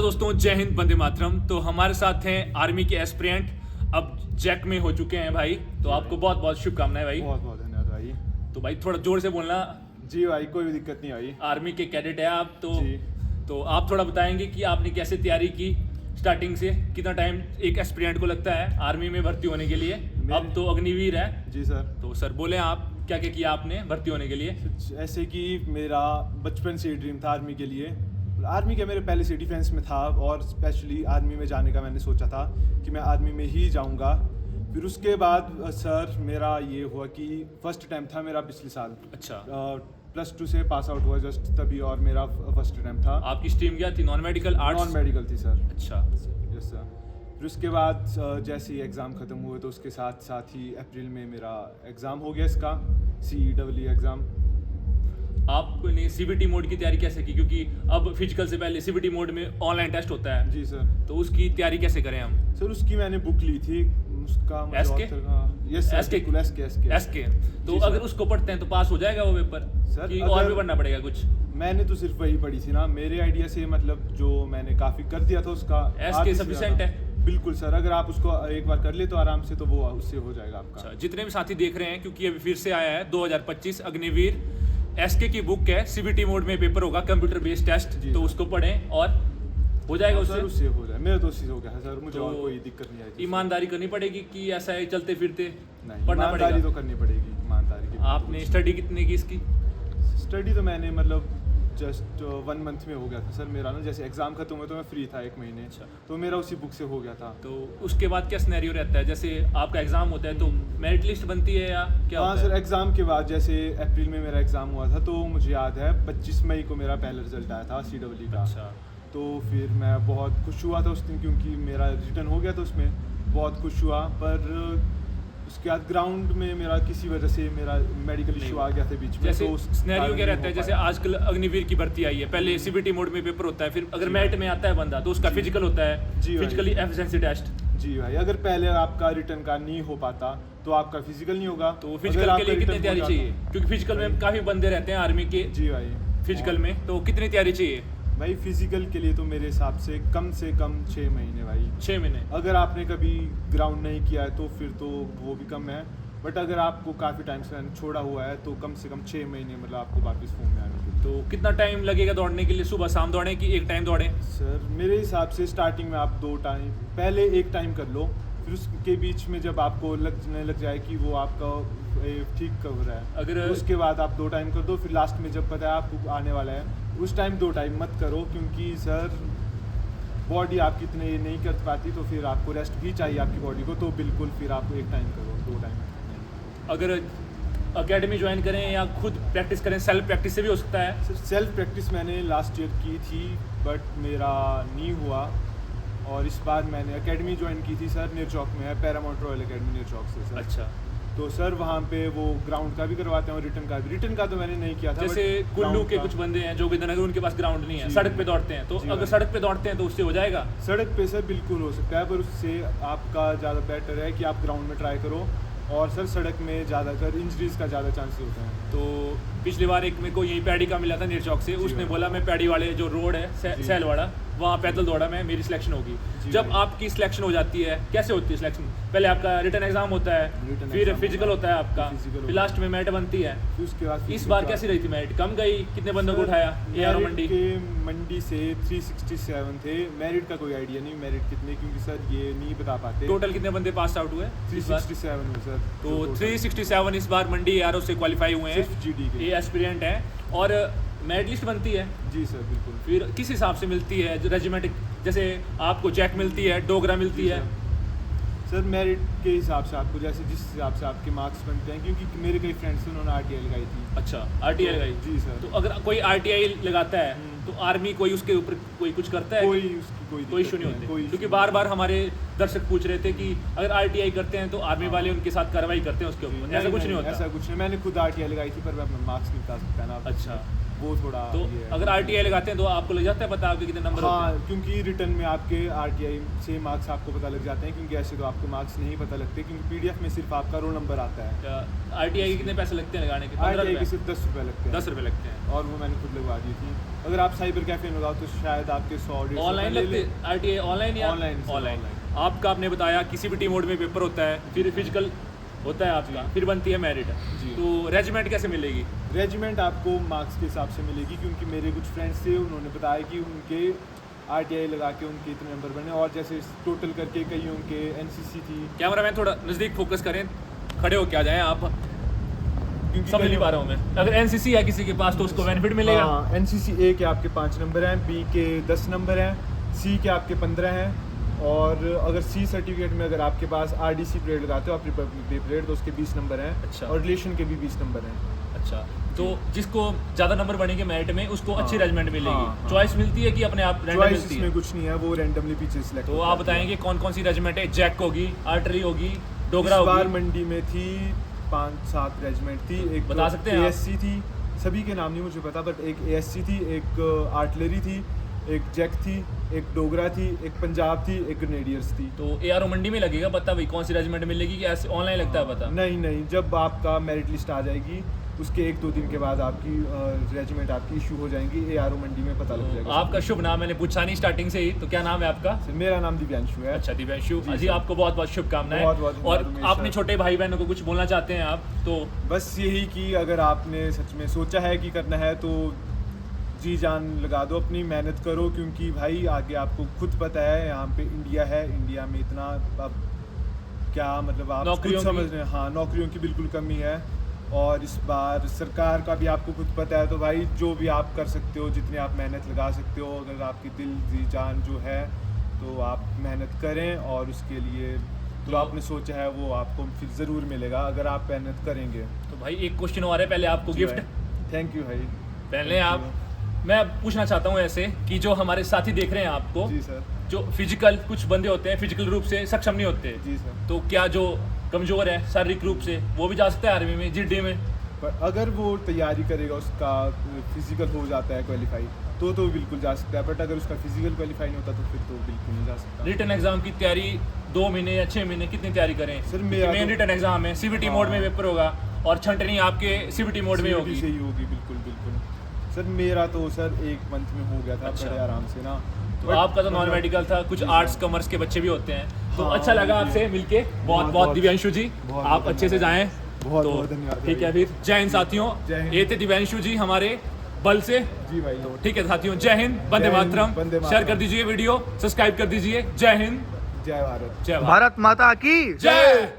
दोस्तों, जय हिंद, वंदे मातरम। तो हमारे साथ हैं आर्मी के एस्पिरेंट, अब जैक में हो चुके हैं भाई। तो आपको बहुत बहुत शुभकामनाएं भाई। बहुत बहुत धन्यवाद भाई। तो भाई थोड़ा जोर से बोलना। जी भाई, कोई भी दिक्कत नहीं भाई। आर्मी के कैडेट है आप जी। तो आप थोड़ा बताएंगे कि आपने कैसे तैयारी की, स्टार्टिंग से कितना टाइम एक एस्पिरेंट को लगता है आर्मी में भर्ती होने के लिए। अब तो अग्निवीर है। जी सर। तो सर बोले आप क्या क्या किया आपने भर्ती होने के लिए। ऐसे कि मेरा बचपन से ड्रीम था आर्मी के लिए। आर्मी के मेरे पहले से डिफेंस में था और स्पेशली आर्मी में जाने का मैंने सोचा था कि मैं आर्मी में ही जाऊंगा। फिर उसके बाद सर मेरा ये हुआ कि फर्स्ट अटैम्प्ट था मेरा पिछले साल। अच्छा। +2 से पास आउट हुआ जस्ट तभी, और मेरा फर्स्ट अटैम्प्ट था। आपकी स्ट्रीम क्या थी? Non medical, arts? Non medical थी सर। अच्छा। Yes sir. फिर उसके बाद जैसे ही एग्ज़ाम ख़त्म हुए तो उसके साथ ही अप्रैल में मेरा एग्ज़ाम हो गया इसका CEE एग्ज़ाम। आपने CBT मोड की तैयारी कैसे की? क्योंकि अब फिजिकल से पहले CBT मोड में ऑनलाइन टेस्ट होता है। जी सर। तो उसकी तैयारी कैसे करें हम? सर उसकी मैंने बुक ली थी, उसका SK? Yes sir, SK? बिल्कुल SK। तो जी अगर सर। उसको पढ़ते हैं तो पास हो जाएगा वो पेपर सर, कि अगर- और भी पढ़ना पड़ेगा कुछ? मैंने तो सिर्फ वही पढ़ी थी ना, मेरे आइडिया से मतलब जो मैंने काफ़ी कर दिया था उसका। SK आधे से sufficient ज़्यादा। है? बिल्कुल सर, अगर आप उसको एक बार कर ले तो आराम से तो वो उससे हो जाएगा आपका। अच्छा, जितने भी साथी देख रहे हैं, क्योंकि अभी फिर से आया है 2025 अग्निवीर, SK की बुक है। CBT मोड में पेपर होगा, कंप्यूटर बेस्ड टेस्ट। जी तो सर। उसको पढ़ें और हो जाएगा सर उससे। उससे हो जाए, मेरा तो उससे हो गया है सर, मुझे तो और कोई दिक्कत नहीं आई थी। ईमानदारी करनी पड़ेगी कि ऐसा है चलते फिरते नहीं, पढ़ना ईमानदारी पड़ेगा? तो करनी पड़ेगी, ईमानदारी की। आपने स्टडी कितनी की इसकी? स्टडी तो मैंने मतलब जस्ट 1 मंथ में हो गया था सर मेरा ना। जैसे एग्ज़ाम खत्म हुए तो मैं फ्री था 1 महीने। अच्छा। तो मेरा उसी बुक से हो गया था। तो उसके बाद क्या सिनेरियो रहता है? जैसे आपका एग्जाम होता है तो मेरिट लिस्ट बनती है या क्या हाँ होता सर, है? एग्ज़ाम के बाद जैसे अप्रैल में मेरा एग्ज़ाम हुआ था तो मुझे याद है 25 मई को मेरा पहला रिजल्ट आया था CEE का। अच्छा। तो फिर मैं बहुत खुश हुआ था उस दिन, क्योंकि मेरा रिटर्न हो गया था उसमें, बहुत खुश हुआ। पर उसके बाद ग्राउंड में मेरा किसी वजह से मेरा मेडिकल इशू आ गया था बीच में। जैसे तो उस सिनेरियो कारण क्या नहीं रहता है? हो जैसे पाया। आजकल अग्निवीर की भर्ती आई है, पहले CBT मोड में पेपर होता है, फिर अगर जी। मेरिट में आता है बंदा तो उसका जी। फिजिकल होता है, जी भाई। Physically efficiency test. जी भाई, अगर पहले आपका रिटर्न का नहीं हो पाता तो आपका फिजिकल नहीं होगा। तो अगर फिजिकल आपका के लिए कितनी रिटर्न हो तैयारी जाता- चाहिए? क्योंकि फिजिकल में भाई- काफी बंदे रहते हैं आर्मी के जी भाई। फिजिकल में, तो कितनी तैयारी चाहिए? भाई फिजिकल के लिए तो मेरे हिसाब से कम 6 महीने भाई। 6 महीने? अगर आपने कभी ग्राउंड नहीं किया है तो फिर तो वो भी कम है। बट अगर आपको काफ़ी टाइम से छोड़ा हुआ है तो कम से कम 6 महीने मतलब आपको वापस फॉर्म में आने के लिए। तो कितना टाइम लगेगा दौड़ने के लिए? सुबह शाम दौड़े कि एक टाइम दौड़े? सर मेरे हिसाब से स्टार्टिंग में आप 2 टाइम, पहले 1 टाइम कर लो, फिर उसके बीच में जब आपको लगने लग जाए कि वो आपका ठीक कर रहा है, अगर- तो उसके बाद आप 2 टाइम कर दो। फिर लास्ट में जब पता है आपको आने वाला है उस टाइम 2 टाइम मत करो, क्योंकि सर बॉडी आपकी इतने ये नहीं कर पाती, तो फिर आपको रेस्ट भी चाहिए आपकी बॉडी को। तो बिल्कुल फिर आप 1 टाइम करो, 2 टाइम। अगर एकेडमी ज्वाइन करें या खुद प्रैक्टिस करें, सेल्फ प्रैक्टिस से भी हो सकता है? सेल्फ प्रैक्टिस मैंने लास्ट ईयर की थी बट मेरा नहीं हुआ, और इस बार मैंने एकेडमी ज्वाइन की थी सर, निरचौक में है, पैरामाउंट रॉयल एकेडमी निरचौक से सर। अच्छा। तो सर वहाँ पे वो ग्राउंड का भी करवाते हैं और रिटर्न का भी। रिटर्न का तो मैंने नहीं किया था। जैसे but कुल्लू ground के का- कुछ बंदे हैं जो कि अगर उनके पास ग्राउंड नहीं है, जी। सड़क पे दौड़ते हैं, तो जी अगर भाई। सड़क पे दौड़ते हैं तो उससे हो जाएगा? सड़क पे सर बिल्कुल हो सकता है, पर उससे आपका ज़्यादा बेटर है कि आप ग्राउंड में ट्राई करो। और सर सड़क में ज़्यादातर इंजरीज का ज़्यादा चांसेस होते हैं। तो पिछली बार एक मेरे को यही पैडी का मिला था निरचौक से, उसने भाई। बोला मैं पैडी वाले जो रोड है जी। सैलवाड़ा, वहाँ पैदल दौड़ा मैं, मेरी सिलेक्शन होगी। जी जब भाई। आपकी सिलेक्शन हो जाती है, कैसे होती है सिलेक्शन? पहले आपका रिटर्न एग्जाम होता है, Written फिर exam फिजिकल होता है आपका, physical फिर होता लास्ट में मेरिट बनती है। फिर उसके बाद इस बार कैसी रही थी मेरिट? कम गई? कितने बंदों को उठाया AR मंडी? के मंडी से 367 थे। मेरिट का कोई आइडिया नहीं मेरिट कितने, क्योंकि सर ये नहीं बता पाते। टोटल कितने बंदे पास आउट हुए इस बार? 367 हुए सर। तो total। 367 इस बार मंडी ARO से क्वालिफाई हुए हैं, सिर्फ GD के। ये एस्पिरेंट हैं। और मेरिट लिस्ट बनती है, जी सर बिल्कुल। फिर किस हिसाब से मिलती है? रेजिमेंट, जैसे आपको जैक मिलती है, डोगरा मिलती जी है? सर मेरिट के हिसाब से आपको जैसे जिस हिसाब से आपके मार्क्स बनते हैं, क्योंकि मेरे कई फ्रेंड्स उन्होंने RTI लगाई थी। अच्छा, RTI लगाई? जी सर। तो अगर कोई RTI लगाता है तो आर्मी कोई उसके ऊपर कोई कुछ करता है? कोई उसकी कोई कोई दिक्कत इशू नहीं होते? कोई क्योंकि issue बार बार हमारे दर्शक पूछ रहे थे कि अगर RTI करते हैं तो आर्मी वाले उनके साथ कार्रवाई करते हैं उसके ऊपर, ऐसा कुछ नहीं होता? ऐसा कुछ नहीं। मैंने खुद RTI लगाई थी, पर मैं अपना मार्क्स नहीं बता सकता ना। अच्छा। वो थोड़ा तो ये है। अगर RTI लगाते हैं तो आपको लग जाता है पता आपके कितने नंबर होते हाँ, क्योंकि रिटर्न में आपके RTI से मार्क्स आपको पता लग जाते हैं, क्योंकि ऐसे तो आपको मार्क्स नहीं पता लगते, क्योंकि PDF में सिर्फ आपका रोल नंबर आता है। हैं? RTI के कितने पैसे लगते हैं लगाने के? 15 RTI के रुपए? सिर्फ 10 रुपये लगते हैं। 10 रुपए लगते हैं। और वो मैंने खुद लगवा दी थी। अगर आप साइबर कैफे में लगाओ तो शायद आपके 100-150 ऑनलाइन लगते RTI ऑनलाइन या ऑनलाइन सर, ऑनलाइन? ऑनलाइन। आपका आपने बताया किसी भी टी मोड में पेपर होता है, फिर फिजिकल होता है आपका, फिर बनती है मेरिट। जी। तो रेजिमेंट कैसे मिलेगी? रेजिमेंट आपको मार्क्स के हिसाब से मिलेगी, क्योंकि मेरे कुछ फ्रेंड्स थे, उन्होंने बताया कि उनके RTI लगा के उनके इतने नंबर बने, और जैसे टोटल करके कईयों के NCC थी, कैमरामैन थोड़ा नज़दीक फोकस करें, खड़े हो क्या जाएं आप, क्योंकि समझ नहीं पा रहा हूँ मैं। अगर NCC है किसी के पास तो उसको बेनिफिट मिलेगा? हाँ, NCC A के आपके 5 नंबर हैं, B के 10 नंबर हैं, C के आपके 15 हैं, और अगर C सर्टिफिकेट में अगर आपके पास RDC परेड लगाते हो आप, रिपब्लिक डे परेड, तो उसके 20 नंबर हैं। अच्छा। और रिलेशन के भी 20 नंबर हैं। अच्छा, तो जिसको ज़्यादा नंबर बनेंगे मेरिट में उसको अच्छी हाँ, रेजिमेंट मिलेगी। हाँ। चॉइस मिलती है कि अपने आप रैंडम चॉइस मिलती है? इसमें कुछ नहीं है, वो रैंडमली पीछे सिलेक्ट तो आप बताएंगे कौन कौन सी रेजिमेंट है? जैक होगी, आर्टरी होगी, डोगरा इस बार होगी? मंडी में थी 5-7 रेजिमेंट थी। एक बता सकते हैं आप? ASC थी, सभी के नाम नहीं मुझे पता, बट एक ASC थी, एक आर्टिलरी थी, एक जैक थी, एक डोगरा थी, एक पंजाब थी, एक ग्रेनेडियर्स थी। तो ARO मंडी में लगेगा पता भाई कौन सी रेजिमेंट मिलेगी, कि ऐसे ऑनलाइन लगता है पता? नहीं नहीं, जब आपका मेरिट लिस्ट आ जाएगी उसके 1-2 दिन के बाद आपकी रेजिमेंट आपकी इशू हो जाएंगी, ARO मंडी में पता लग तो जाएगा। आपका शुभ नाम मैंने पूछा नहीं स्टार्टिंग से ही, तो क्या नाम है आपका? मेरा नाम दिव्यांशु है। अच्छा, दिव्यांशु जी जी, सर। आपको बहुत बहुत शुभकामनाएं। बहुत-बहुत और धन्यवाद अपने सर। छोटे भाई बहनों को कुछ बोलना चाहते हैं आप तो? बस यही कि अगर आपने सच में सोचा है कि करना है तो जी जान लगा दो, अपनी मेहनत करो, क्योंकि भाई आगे आपको खुद पता है यहाँ पे इंडिया है, इंडिया में इतना अब क्या मतलब आप खुद नौकरियों की- समझ रहे हैं। हाँ, नौकरियों की बिल्कुल कमी है, और इस बार सरकार का भी आपको खुद पता है, तो भाई जो भी आप कर सकते हो, जितनी आप मेहनत लगा सकते हो, अगर आपकी दिल जी जान जो है तो आप मेहनत करें, और उसके लिए जो आपने सोचा है वो आपको फिर ज़रूर मिलेगा अगर आप मेहनत करेंगे। तो भाई एक क्वेश्चन और है, पहले आपको गिफ्ट। थैंक यू भाई। पहले आप, मैं पूछना चाहता हूँ ऐसे कि जो हमारे साथी देख रहे हैं आपको, जी सर। जो फिजिकल कुछ बंदे होते हैं फिजिकल रूप से सक्षम नहीं होते, जी सर। तो क्या जो कमजोर है शारीरिक रूप से वो भी जा सकता है आर्मी में, GD में? पर अगर वो तैयारी करेगा, उसका फिजिकल हो जाता है क्वालिफाई, तो बिल्कुल जा सकता है, बट अगर उसका फिजिकल क्वालिफाई नहीं होता तो फिर तो बिल्कुल नहीं जा सकता। रिटन एग्जाम की तैयारी 2 महीने या 6 महीने कितनी तैयारी करें? सर, मेरा मेन तो- रिटन एग्जाम है, CBT मोड में हाँ। पेपर होगा, और छंटनी आपके CBT मोड में CBT होगी। से ही होगी, बिल्कुल बिल्कुल। सर मेरा तो सर 1 मंथ में हो गया था, अच्छा। बड़े आराम से ना। तो But आपका तो नॉन मतलब- मेडिकल था, कुछ जी आर्ट्स सर। कॉमर्स के बच्चे भी होते हैं, तो हाँ, अच्छा लगा जी। आपसे मिलके, बहुत बहुत- बहुत दिव्यांशु जी, बहुत- आप बहुत अच्छे से धन्यवाद। जाएं। बहुत- तो बहुत धन्यवाद ठीक है, भाई। फिर जय हिंद साथियों। जय हिंद। ये थे दिव्यांशु जी हमारे बल से। जी भाई। तो ठीक है साथियों, जय हिंद, वंदे जय हिंद, मातरम। वंदे मातरम। शेयर कर दीजिए वीडियो, सब्सक्राइब कर दीजिए। जय हिंद, जय भारत। जय भारत, भारत माता की जय।